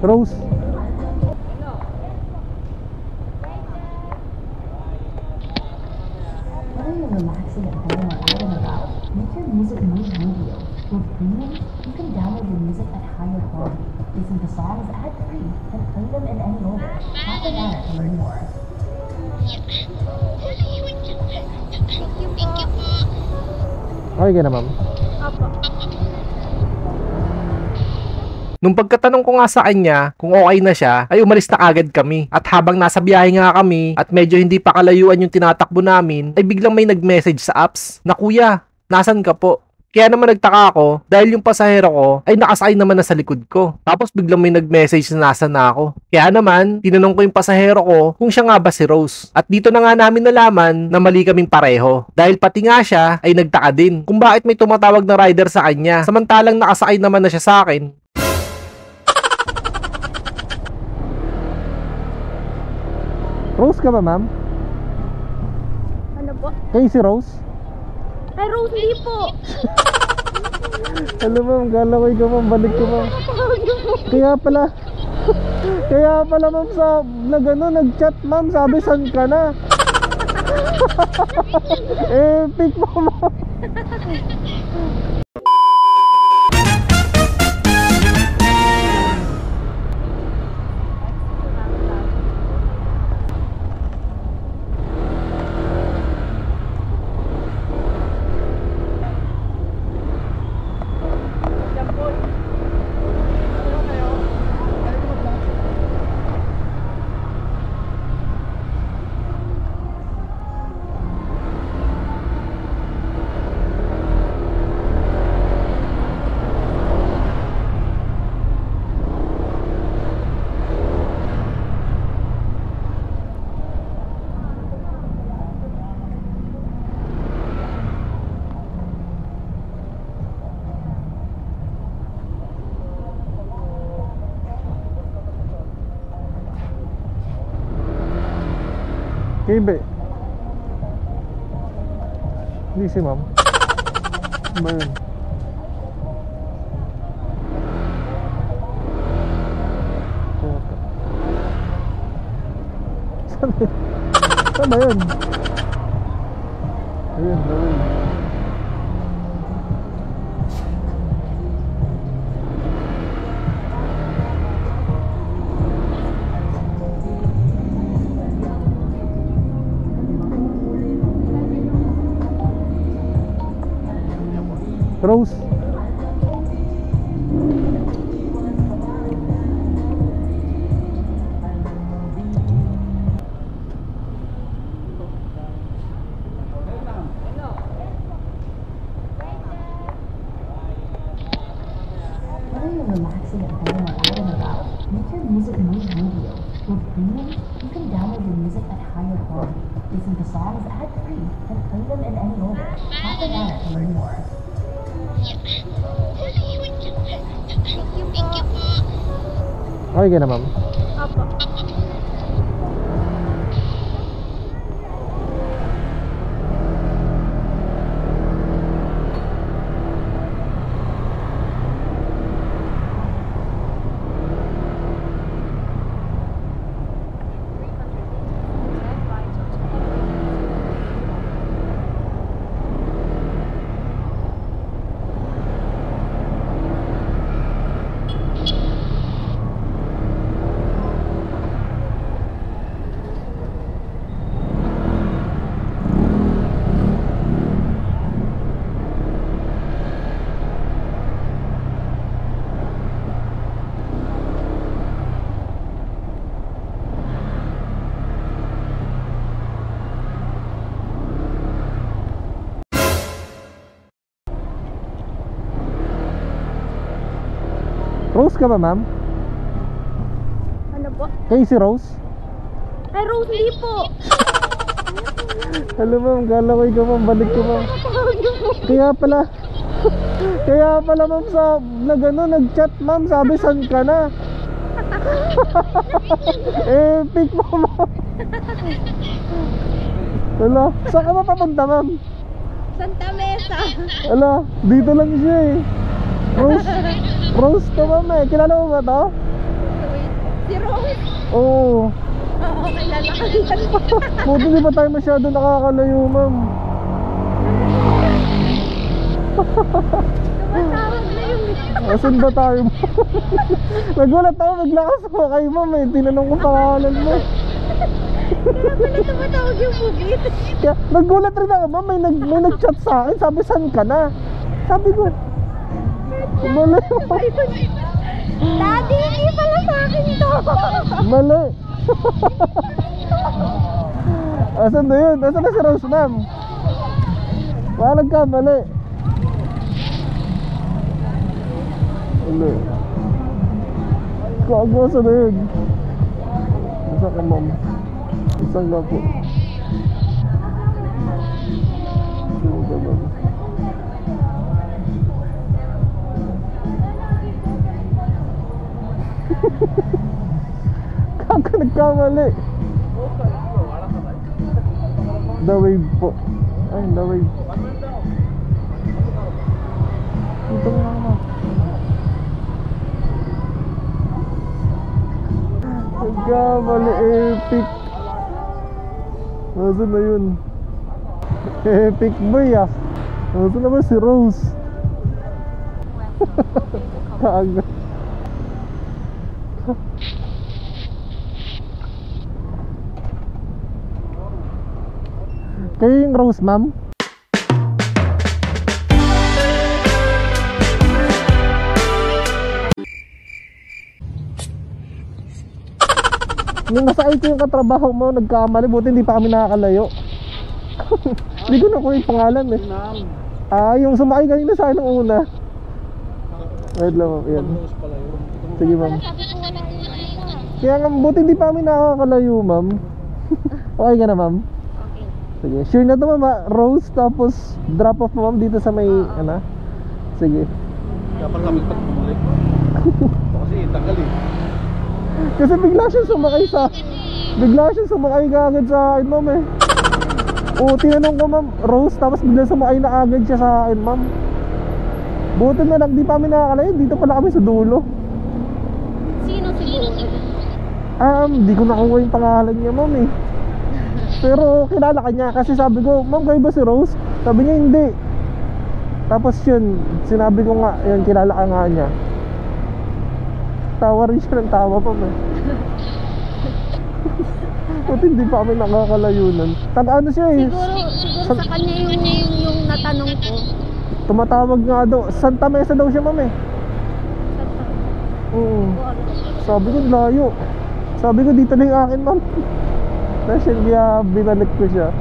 Rose. Whether you're relaxing at home or out and about, make your music move with you. With Premium, you can download your music at higher quality, listen to songs ad-free, and play them in any order. Tap an ad to learn more. Okay ka na, ma'am? Opo. Nung pagkatanong ko nga sa kanya kung okay na siya, ay umalis na agad kami. At habang nasa biyahe nga kami at medyo hindi pa kalayuan yung tinatakbo namin, ay biglang may nag-message sa apps na, "Kuya, nasan ka po?" Kaya naman nagtaka ako dahil yung pasahero ko ay nakasakay naman na sa likod ko. Tapos biglang may nag-message na nasan na ako. Kaya naman, tinanong ko yung pasahero ko kung siya nga ba si Rose. At dito na nga namin nalaman na mali kaming pareho. Dahil pati nga siya ay nagtaka din kung bakit may tumatawag na rider sa kanya samantalang nakasakay naman na siya sa akin. Rose ka ba, ma'am? Ano po? Kayo si Rose? Ay, Rose, hindi po. Alam ma'am, gala ko ikaw, ma'am. Balik ko, ma'am. Kaya pala Kaya pala, ma'am, sa nag-chat, ma'am, sabi saan ka na. Epic mo, ma'am. Kibe. Hindi si ma'am. Ano ba yun? Saan ba yun? Ayun, ayun. Rose. Whether you're relaxing at home or out and about, make your music move with you. With Premium, you can download your music at higher quality, listen to songs ad-free, and play them in any order. Tap an ad to learn more. Okay ka na, ma'am? Opo. Rose ka ba, ma'am? Ano po? Kayo si Rose? Ay, Rose, hindi po. Alam ma'am, gala ko ikaw, ma'am. Balik ko, ma'am. Kaya pala, ma'am, sa nag-chat, ma'am, sabi saan ka na. Epic mo, ma'am. Wala, saan ka ba papunta, ma'am? Santa Mesa. Wala, dito lang siya eh. Rose to, ma'am eh. Kilala mo ba to? Si Rose? Oo. Oo, kilala ka din. Buti di ba tayo masyado nakakalayo, ma'am? Tumatawag na yung Asan ba tayo? Nagulat ako, naglakas ako kay ma'am eh. Tinanong ko pangalan mo. Kaya pala tumatawag yung bukit. Kaya, nagulat rin ako, ma'am. May nag-chat sa akin. Sabi, saan ka na? Sabi ko, mali. Daddy, hindi pala sa akin to. Mali. Asan na yun? Asan na si Rose, ma'am? Baka nagkamali. Mali. Kago, asan na yun? Asan ka, ma'am? Asan ka po? Asan ka, ma'am? Kago, nagkamali. The Wave po. Ay, The Wave. Dito mo lang, ma'am. Nagkamali, epic. Nasaan na yun? Epic boy ah. Nasaan naman si Rose? Kaagad. Kayo yung Rose, ma'am? Nung nasa IT yung katrabaho mo, nagkamali, buti hindi pa kami nakakalayo. Hindi ko na yung pangalan eh. Yung sumakay kanina sa akin ng una. Wait lang, ma'am. Yan. Sige, ma'am. Kaya nga, buti hindi pa kami nakakalayo, ma'am. Okay ka na, ma'am? Sige, sure na to, ma'am. Rose, tapos drop off mo, ma'am, dito sa may, ano? Sige. Kaya pala kami pag-bumalik. Kasi tagal eh. Kasi bigla siya sumakay kaagad sa akin, ma'am eh. Oo, tinanong ko, ma'am, Rose, tapos bigla sumakay na agad siya sa akin, ma'am. Buti na lang, di pa kami nakakalayo, dito pala kami sa dulo. Sino siguro? Di ko nakuha yung pangalan niya, ma'am eh. Pero kilala ka niya, kasi sabi ko, ma'am, kayo ba si Rose? Sabi niya, hindi. Tapos yun, sinabi ko nga, yun, kilala ka nga niya. Tawa rin siya ng tawa pa, ma'am. Buti hindi pa kami nakakalayunan. Taga-ano siya eh. Siguro sa kanya yung natanong ko. Tumatawag nga daw, Santa Mesa daw siya, ma'am eh. Oo. Sabi ko, layo. Sabi ko, dito na yung akin, ma'am. Dahil kaya binalik ko siya.